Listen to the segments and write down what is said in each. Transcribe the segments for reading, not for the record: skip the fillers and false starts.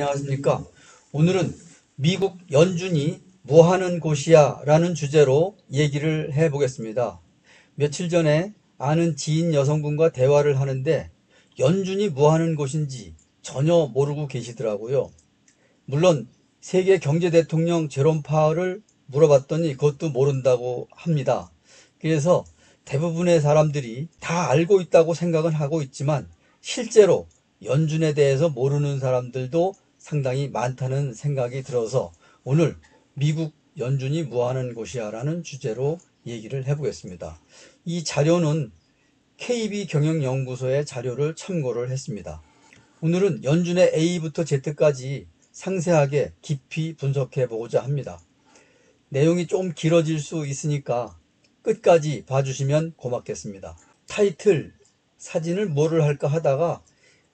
안녕하십니까. 오늘은 미국 연준이 뭐 하는 곳이야 라는 주제로 얘기를 해 보겠습니다. 며칠 전에 아는 지인 여성분과 대화를 하는데 연준이 뭐 하는 곳인지 전혀 모르고 계시더라고요. 물론 세계 경제 대통령 제롬 파월을 물어봤더니 그것도 모른다고 합니다. 그래서 대부분의 사람들이 다 알고 있다고 생각은 하고 있지만 실제로 연준에 대해서 모르는 사람들도 상당히 많다는 생각이 들어서 오늘 미국 연준이 뭐 하는 곳이야 라는 주제로 얘기를 해보겠습니다. 이 자료는 KB경영연구소의 자료를 참고를 했습니다. 오늘은 연준의 A부터 Z까지 상세하게 깊이 분석해 보고자 합니다. 내용이 좀 길어질 수 있으니까 끝까지 봐주시면 고맙겠습니다. 타이틀, 사진을 뭐를 할까 하다가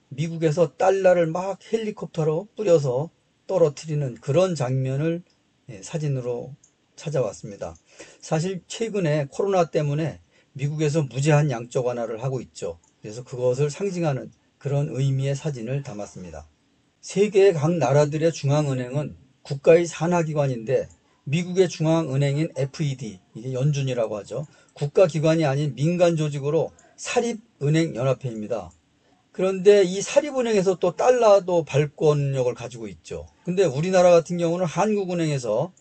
미국에서 달러를 막 헬리콥터로 뿌려서 떨어뜨리는 그런 장면을 사진으로 찾아왔습니다. 사실 최근에 코로나 때문에 미국에서 무제한 양적 완화를 하고 있죠. 그래서 그것을 상징하는 그런 의미의 사진을 담았습니다. 세계의 각 나라들의 중앙은행은 국가의 산하기관인데 미국의 중앙은행인 FED, 이게 연준이라고 하죠. 국가기관이 아닌 민간 조직으로 사립은행연합회입니다. 그런데 이 사립은행에서 또 달러도 발권력을 가지고 있죠. 근데 우리나라 같은 경우는 한국은행에서,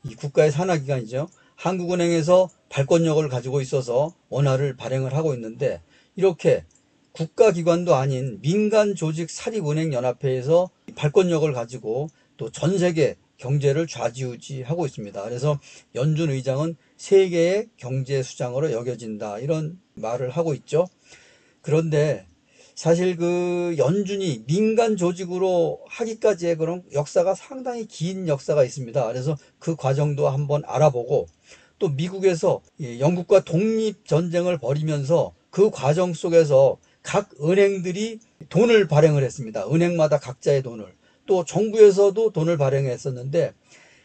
이 국가의 산하기관이죠. 한국은행에서 발권력을 가지고 있어서 원화를 발행을 하고 있는데 이렇게 국가기관도 아닌 민간 조직 사립은행연합회에서 발권력을 가지고 또 전 세계 경제를 좌지우지하고 있습니다. 그래서 연준 의장은 세계의 경제 수장으로 여겨진다 이런 말을 하고 있죠. 그런데 사실 그 연준이 민간 조직으로 하기까지의 그런 역사가 상당히 긴 역사가 있습니다. 그래서 그 과정도 한번 알아보고 또 미국에서 영국과 독립전쟁을 벌이면서 그 과정 속에서 각 은행들이 돈을 발행을 했습니다. 은행마다 각자의 돈을. 또 정부에서도 돈을 발행했었는데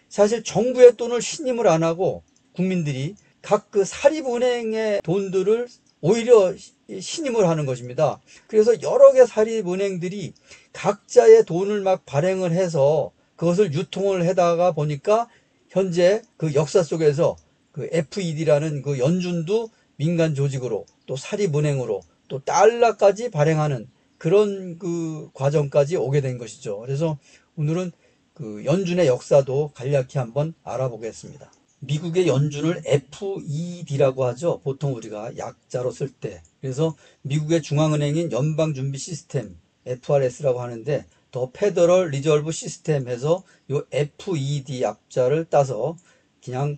사실 정부의 돈을 신임을 안 하고 국민들이 각 그 사립은행의 돈들을 오히려 신임을 하는 것입니다. 그래서 여러 개 사립은행들이 각자의 돈을 막 발행을 해서 그것을 유통을 해다가 보니까 현재 그 역사 속에서 그 FED라는 그 연준도 민간 조직으로 또 사립은행으로 또 달러까지 발행하는 그런 그 과정까지 오게 된 것이죠. 그래서 오늘은 그 연준의 역사도 간략히 한번 알아보겠습니다. 미국의 연준을 FED라고 하죠. 보통 우리가 약자로 쓸 때. 그래서 미국의 중앙은행인 연방준비시스템 FRS라고 하는데 더 페더럴 리저브 시스템 해서 이 FED 약자를 따서 그냥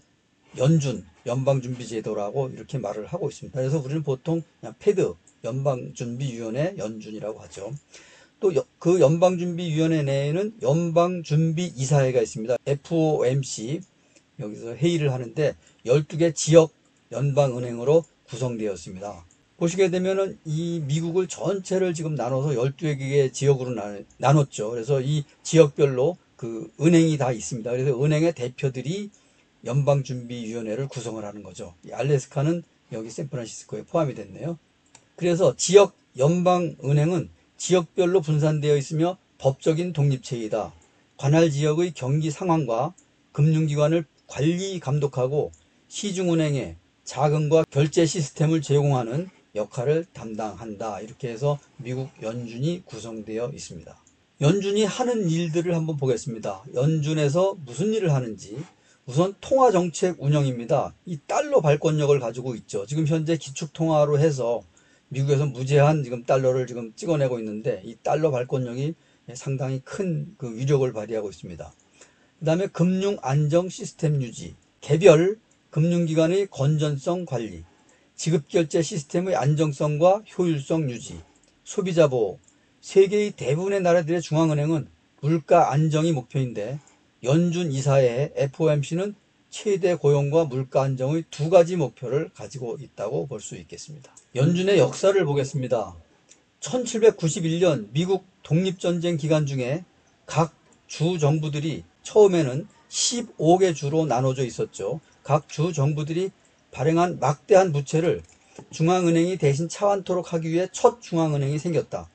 연준, 연방준비제도라고 이렇게 말을 하고 있습니다. 그래서 우리는 보통 그냥 페드, 연방준비위원회 연준이라고 하죠. 또 그 연방준비위원회 내에는 연방준비이사회가 있습니다. FOMC, 여기서 회의를 하는데 12개 지역 연방은행으로 구성되었습니다. 보시게 되면은 이 미국을 전체를 지금 나눠서 12개 지역으로 나눴죠. 그래서 이 지역별로 그 은행이 다 있습니다. 그래서 은행의 대표들이 연방준비위원회를 구성을 하는 거죠. 알래스카는 여기 샌프란시스코에 포함이 됐네요. 그래서 지역 연방은행은 지역별로 분산되어 있으며 법적인 독립체이다. 관할 지역의 경기 상황과 금융기관을 관리 감독하고 시중은행에 자금과 결제 시스템을 제공하는 역할을 담당한다. 이렇게 해서 미국 연준이 구성되어 있습니다. 연준이 하는 일들을 한번 보겠습니다. 연준에서 무슨 일을 하는지. 우선 통화정책 운영입니다. 이 달러 발권력을 가지고 있죠. 지금 현재 기축통화로 해서 미국에서 무제한 지금 달러를 지금 찍어내고 있는데 이 달러 발권력이 상당히 큰 그 위력을 발휘하고 있습니다. 그 다음에 금융 안정 시스템 유지, 개별 금융기관의 건전성 관리, 지급결제 시스템의 안정성과 효율성 유지, 소비자 보호. 세계의 대부분의 나라들의 중앙은행은 물가 안정이 목표인데 연준 이사회 FOMC는 최대 고용과 물가 안정의 두 가지 목표를 가지고 있다고 볼 수 있겠습니다. 연준의 역사를 보겠습니다. 1791년 미국 독립전쟁 기간 중에 각 주 정부들이 처음에는 15개 주로 나눠져 있었죠. 각 주 정부들이 발행한 막대한 부채를 중앙은행이 대신 차환토록 하기 위해 첫 중앙은행이 생겼다.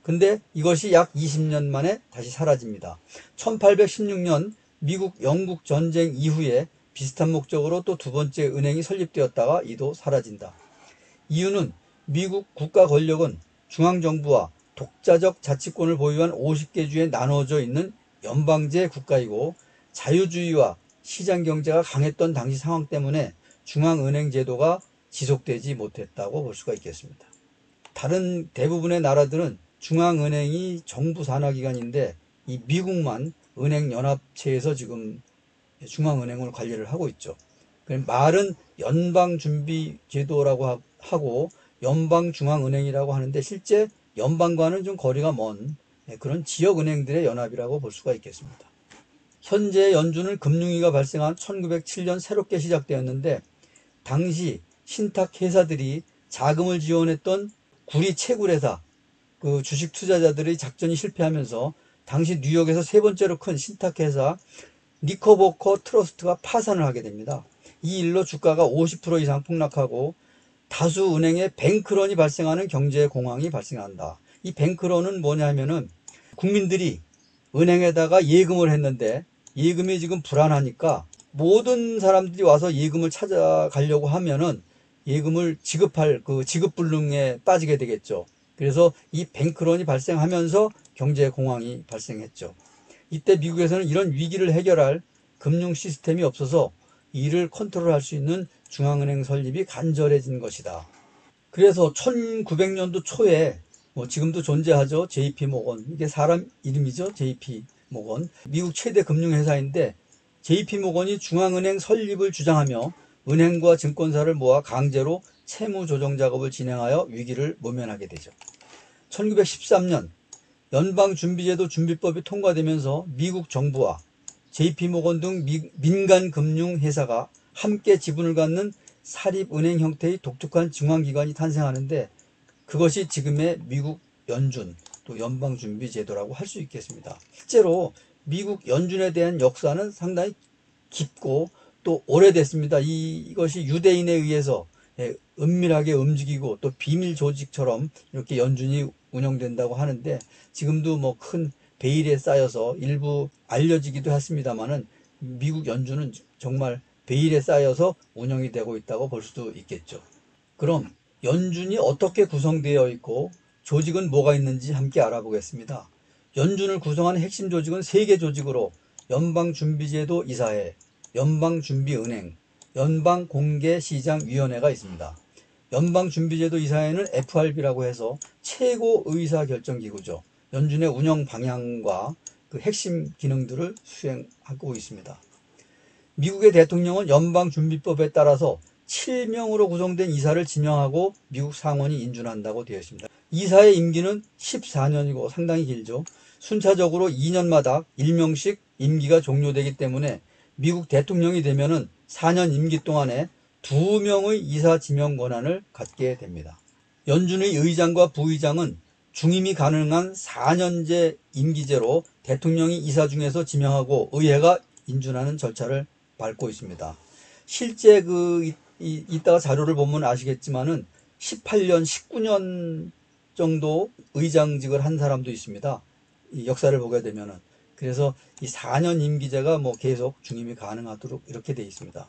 근데 이것이 약 20년 만에 다시 사라집니다. 1816년 미국 영국 전쟁 이후에 비슷한 목적으로 또 두 번째 은행이 설립되었다가 이도 사라진다. 이유는 미국 국가 권력은 중앙정부와 독자적 자치권을 보유한 50개 주에 나눠져 있는 연방제 국가이고 자유주의와 시장경제가 강했던 당시 상황 때문에 중앙은행 제도가 지속되지 못했다고 볼 수가 있겠습니다. 다른 대부분의 나라들은 중앙은행이 정부 산하기관인데 이 미국만 은행연합체에서 지금 중앙은행을 관리를 하고 있죠. 말은 연방준비제도라고 하고 연방중앙은행이라고 하는데 실제 연방과는 좀 거리가 먼 그런 지역은행들의 연합이라고 볼 수가 있겠습니다. 현재 연준은 금융위기가 발생한 1907년 새롭게 시작되었는데 당시 신탁회사들이 자금을 지원했던 구리 채굴회사 그 주식 투자자들의 작전이 실패하면서 당시 뉴욕에서 세 번째로 큰 신탁회사 니커보커 트러스트가 파산을 하게 됩니다. 이 일로 주가가 50% 이상 폭락하고 다수 은행에 뱅크런이 발생하는 경제 공황이 발생한다. 이 뱅크런은 뭐냐면은 국민들이 은행에다가 예금을 했는데 예금이 지금 불안하니까 모든 사람들이 와서 예금을 찾아가려고 하면은 예금을 지급할 그 지급불능에 빠지게 되겠죠. 그래서 이 뱅크런이 발생하면서 경제 공황이 발생했죠. 이때 미국에서는 이런 위기를 해결할 금융 시스템이 없어서 이를 컨트롤할 수 있는 중앙은행 설립이 간절해진 것이다. 그래서 1900년도 초에 지금도 존재하죠. JP 모건. 이게 사람 이름이죠. JP 모건. 미국 최대 금융회사인데 JP 모건이 중앙은행 설립을 주장하며 은행과 증권사를 모아 강제로 채무 조정 작업을 진행하여 위기를 모면하게 되죠. 1913년 연방준비제도 준비법이 통과되면서 미국 정부와 JP모건 등 민간 금융회사가 함께 지분을 갖는 사립은행 형태의 독특한 중앙기관이 탄생하는데 그것이 지금의 미국 연준 또 연방준비제도라고 할 수 있겠습니다. 실제로 미국 연준에 대한 역사는 상당히 깊고 또 오래됐습니다. 이것이 유대인에 의해서 은밀하게 움직이고 또 비밀 조직처럼 이렇게 연준이 운영된다고 하는데 지금도 뭐 큰 베일에 쌓여서 일부 알려지기도 했습니다만은 미국 연준은 정말 베일에 쌓여서 운영이 되고 있다고 볼 수도 있겠죠. 그럼 연준이 어떻게 구성되어 있고 조직은 뭐가 있는지 함께 알아보겠습니다. 연준을 구성하는 핵심 조직은 3개 조직으로 연방준비제도 이사회, 연방준비은행, 연방공개시장위원회가 있습니다. 연방준비제도 이사회는 FRB라고 해서 최고 의사결정기구죠. 연준의 운영 방향과 그 핵심 기능들을 수행하고 있습니다. 미국의 대통령은 연방준비법에 따라서 7명으로 구성된 이사를 지명하고 미국 상원이 인준한다고 되어 있습니다. 이사의 임기는 14년이고 상당히 길죠. 순차적으로 2년마다 1명씩 임기가 종료되기 때문에 미국 대통령이 되면은 4년 임기 동안에 2명의 이사 지명 권한을 갖게 됩니다. 연준의 의장과 부의장은 중임이 가능한 4년제 임기제로 대통령이 이사 중에서 지명하고 의회가 인준하는 절차를 밟고 있습니다. 실제 이따가 자료를 보면 아시겠지만은 18년, 19년 정도 의장직을 한 사람도 있습니다. 이 역사를 보게 되면은. 그래서 이 4년 임기제가 뭐 계속 중임이 가능하도록 이렇게 되어 있습니다.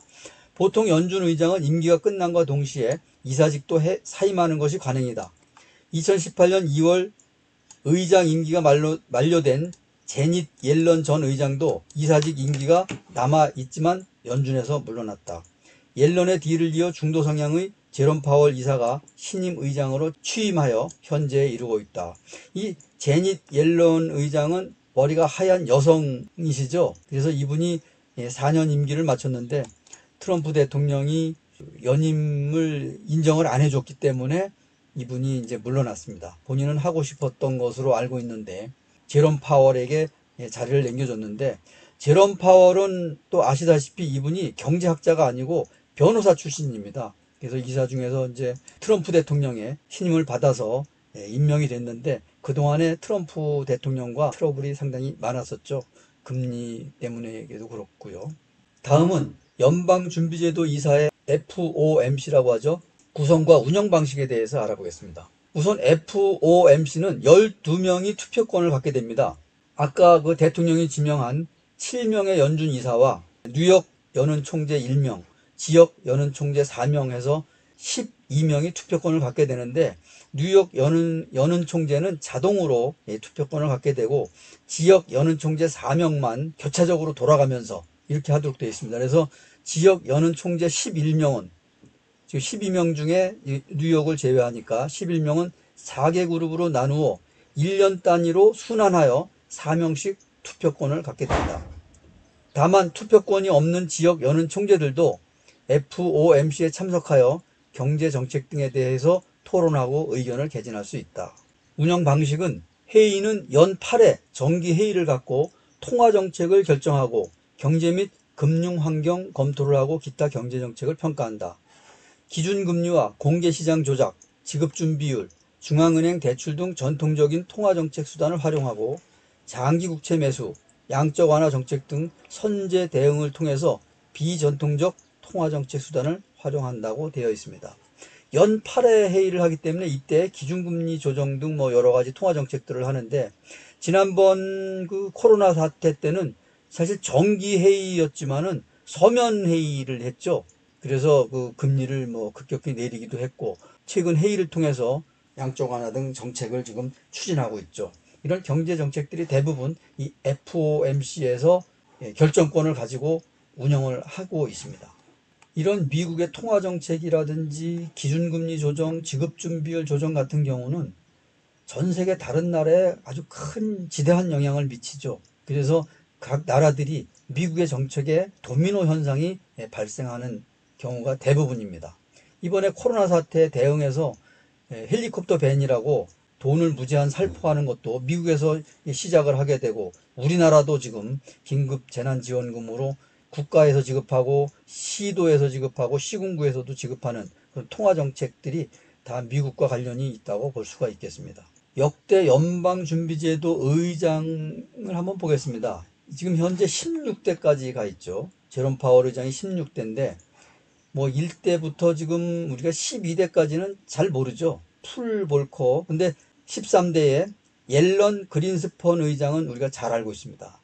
보통 연준 의장은 임기가 끝남과 동시에 이사직도 사임하는 것이 관행이다. 2018년 2월 의장 임기가 만료된 제닛 옐런 전 의장도 이사직 임기가 남아있지만 연준에서 물러났다. 옐런의 뒤를 이어 중도 성향의 제롬 파월 이사가 신임 의장으로 취임하여 현재 이루고 있다. 이 제닛 옐런 의장은 머리가 하얀 여성이시죠. 그래서 이분이 4년 임기를 마쳤는데 트럼프 대통령이 연임을 인정을 안 해줬기 때문에 이분이 이제 물러났습니다. 본인은 하고 싶었던 것으로 알고 있는데 제롬 파월에게 자리를 넘겨줬는데 제롬 파월은 또 아시다시피 이분이 경제학자가 아니고 변호사 출신입니다. 그래서 이사 중에서 이제 트럼프 대통령의 신임을 받아서 임명이 됐는데 그동안에 트럼프 대통령과 트러블이 상당히 많았었죠. 금리 때문에도 그렇고요. 다음은 연방준비제도 이사의 FOMC라고 하죠. 구성과 운영 방식에 대해서 알아보겠습니다. 우선 FOMC는 12명이 투표권을 갖게 됩니다. 아까 그 대통령이 지명한 7명의 연준 이사와 뉴욕 연은 총재 1명, 지역 연은 총재 4명 해서 12명이 투표권을 갖게 되는데, 뉴욕 연은 총재는 자동으로 투표권을 갖게 되고, 지역 연은 총재 4명만 교차적으로 돌아가면서 이렇게 하도록 되어 있습니다. 그래서 지역 연은 총재 11명은, 지금 12명 중에 뉴욕을 제외하니까 11명은 4개 그룹으로 나누어 1년 단위로 순환하여 4명씩 투표권을 갖게 된다. 다만 투표권이 없는 지역 연은 총재들도 FOMC에 참석하여 경제 정책 등에 대해서 토론하고 의견을 개진할 수 있다. 운영 방식은, 회의는 연 8회 정기 회의를 갖고 통화 정책을 결정하고 경제 및 금융 환경 검토를 하고 기타 경제 정책을 평가한다. 기준금리와 공개시장 조작, 지급준비율, 중앙은행 대출 등 전통적인 통화정책 수단을 활용하고 장기국채 매수, 양적 완화 정책 등 선제 대응을 통해서 비전통적 통화정책 수단을 활용한다고 되어 있습니다. 연 8회 회의를 하기 때문에 이때 기준금리 조정 등 여러 가지 통화정책들을 하는데, 지난번 그 코로나 사태 때는 사실 정기 회의였지만은 서면 회의를 했죠. 그래서 그 금리를 급격히 내리기도 했고, 최근 회의를 통해서 양적 완화 등 정책을 지금 추진하고 있죠. 이런 경제 정책들이 대부분 이 FOMC에서 결정권을 가지고 운영을 하고 있습니다. 이런 미국의 통화 정책이라든지 기준금리 조정, 지급준비율 조정 같은 경우는 전 세계 다른 나라에 아주 큰 지대한 영향을 미치죠. 그래서 각 나라들이 미국의 정책에 도미노 현상이 발생하는 경우가 대부분입니다. 이번에 코로나 사태에 대응해서 헬리콥터 밴이라고 돈을 무제한 살포하는 것도 미국에서 시작을 하게 되고, 우리나라도 지금 긴급 재난지원금으로 국가에서 지급하고 시도에서 지급하고 시군구에서도 지급하는 그런 통화정책들이 다 미국과 관련이 있다고 볼 수가 있겠습니다. 역대 연방준비제도 의장을 한번 보겠습니다. 지금 현재 16대까지 가 있죠. 제롬 파월 의장이 16대인데 1대부터 지금 우리가 12대까지는 잘 모르죠. 풀 볼커. 근데 13대에 옐런 그린스펀 의장은 우리가 잘 알고 있습니다.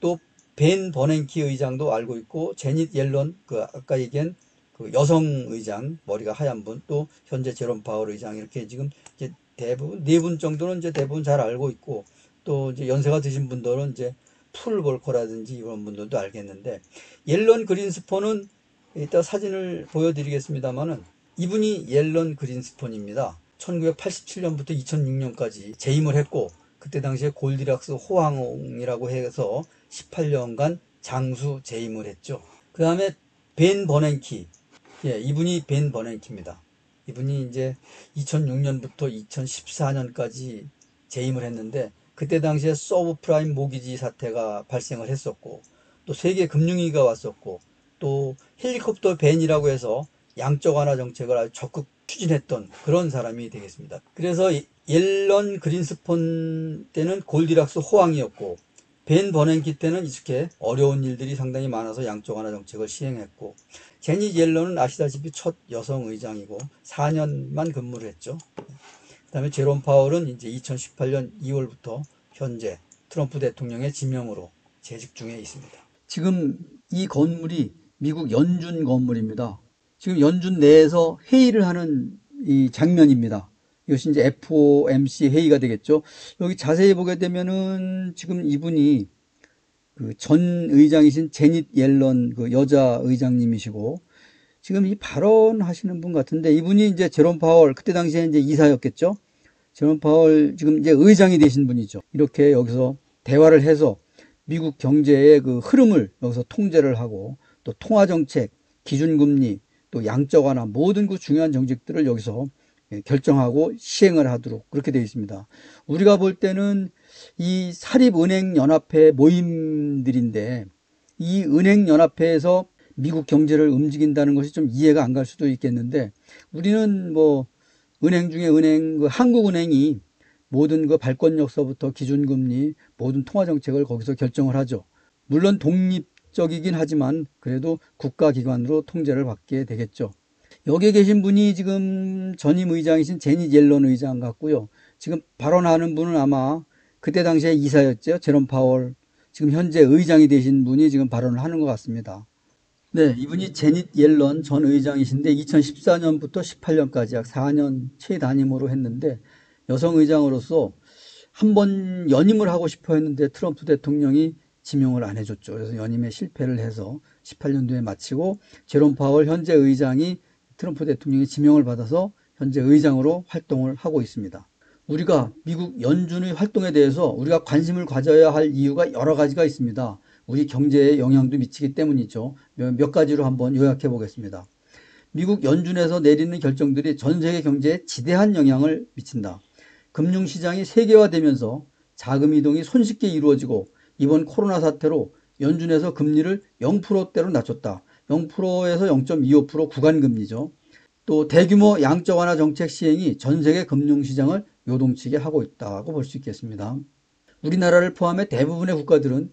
또 벤 버냉키 의장도 알고 있고, 제닛 옐런, 아까 얘기한 그 여성 의장, 머리가 하얀 분, 또 현재 제롬 파월 의장, 이렇게 지금 이제 대부분, 4분 정도는 이제 대부분 잘 알고 있고, 또 이제 연세가 드신 분들은 이제 풀 볼커라든지 이런 분들도 알겠는데, 옐런 그린스펀은 이따 사진을 보여드리겠습니다만은, 이분이 옐런 그린스펀입니다. 1987년부터 2006년까지 재임을 했고, 그때 당시에 골디락스 호황이라고 해서 18년간 장수 재임을 했죠. 그 다음에 벤 버냉키, 이분이 벤 버냉키입니다. 이분이 이제 2006년부터 2014년까지 재임을 했는데, 그때 당시에 서브프라임 모기지 사태가 발생을 했었고, 또 세계 금융위기가 왔었고, 또 헬리콥터 밴이라고 해서 양적 완화 정책을 아주 적극 추진했던 그런 사람이 되겠습니다. 그래서 옐런 그린스펀 때는 골디락스 호황이었고, 벤 버냉키 때는 이렇게 어려운 일들이 상당히 많아서 양적 완화 정책을 시행했고, 제닛 옐런은 아시다시피 첫 여성 의장이고 4년만 근무를 했죠. 그다음에 제롬 파월은 이제 2018년 2월부터 현재 트럼프 대통령의 지명으로 재직 중에 있습니다. 지금 이 건물이 미국 연준 건물입니다. 지금 연준 내에서 회의를 하는 이 장면입니다. 이것이 이제 FOMC 회의가 되겠죠. 여기 자세히 보게 되면은 지금 이분이 그 전 의장이신 제닛 옐런 그 여자 의장님이시고, 지금 이 발언하시는 분 같은데, 이분이 이제 제롬 파월, 그때 당시에 이제 이사였겠죠. 제롬 파월 지금 이제 의장이 되신 분이죠. 이렇게 여기서 대화를 해서 미국 경제의 그 흐름을 여기서 통제를 하고, 또 통화정책, 기준금리, 또 양적 완화, 모든 그 중요한 정책들을 여기서 결정하고 시행을 하도록 그렇게 되어 있습니다. 우리가 볼 때는 이 사립은행연합회 모임들인데, 이 은행연합회에서 미국 경제를 움직인다는 것이 좀 이해가 안 갈 수도 있겠는데, 우리는 은행 중에 은행, 그 한국은행이 모든 그 발권력서부터 기준금리, 모든 통화정책을 거기서 결정을 하죠. 물론 독립적이긴 하지만 그래도 국가기관으로 통제를 받게 되겠죠. 여기에 계신 분이 지금 전임 의장이신 제닛 옐런 의장 같고요. 지금 발언하는 분은 아마 그때 당시에 이사였죠. 제롬 파월. 지금 현재 의장이 되신 분이 지금 발언을 하는 것 같습니다. 네, 이분이 제닛 옐런 전 의장이신데 2014년부터 18년까지 약 4년 최단임으로 했는데 여성 의장으로서 한 번 연임을 하고 싶어 했는데 트럼프 대통령이 지명을 안 해줬죠. 그래서 연임에 실패를 해서 18년도에 마치고 제롬 파월 현재 의장이 트럼프 대통령의 지명을 받아서 현재 의장으로 활동을 하고 있습니다. 우리가 미국 연준의 활동에 대해서 우리가 관심을 가져야 할 이유가 여러 가지가 있습니다. 우리 경제에 영향도 미치기 때문이죠. 몇 가지로 한번 요약해 보겠습니다. 미국 연준에서 내리는 결정들이 전 세계 경제에 지대한 영향을 미친다. 금융시장이 세계화되면서 자금 이동이 손쉽게 이루어지고 이번 코로나 사태로 연준에서 금리를 0%대로 낮췄다. 0%에서 0.25% 구간금리죠. 또 대규모 양적 완화 정책 시행이 전 세계 금융시장을 요동치게 하고 있다고 볼 수 있겠습니다. 우리나라를 포함해 대부분의 국가들은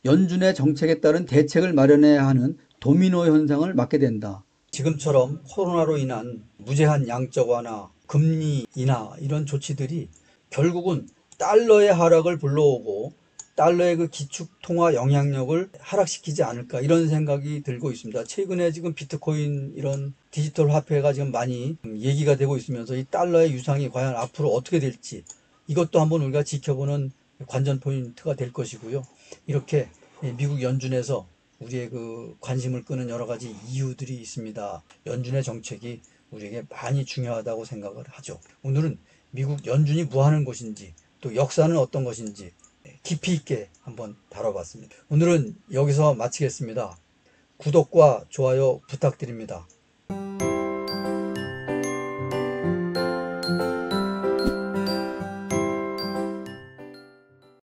연준의 정책에 따른 대책을 마련해야 하는 도미노 현상을 맞게 된다. 지금처럼 코로나로 인한 무제한 양적 완화, 금리 인하 이런 조치들이 결국은 달러의 하락을 불러오고 달러의 그 기축 통화 영향력을 하락시키지 않을까 이런 생각이 들고 있습니다. 최근에 지금 비트코인 이런 디지털 화폐가 지금 많이 얘기가 되고 있으면서 이 달러의 유상이 과연 앞으로 어떻게 될지 이것도 한번 우리가 지켜보는 관전 포인트가 될 것이고요. 이렇게 미국 연준에서 우리의 그 관심을 끄는 여러 가지 이유들이 있습니다. 연준의 정책이 우리에게 많이 중요하다고 생각을 하죠. 오늘은 미국 연준이 뭐 하는 곳인지 또 역사는 어떤 것인지 깊이 있게 한번 다뤄봤습니다. 오늘은 여기서 마치겠습니다. 구독과 좋아요 부탁드립니다.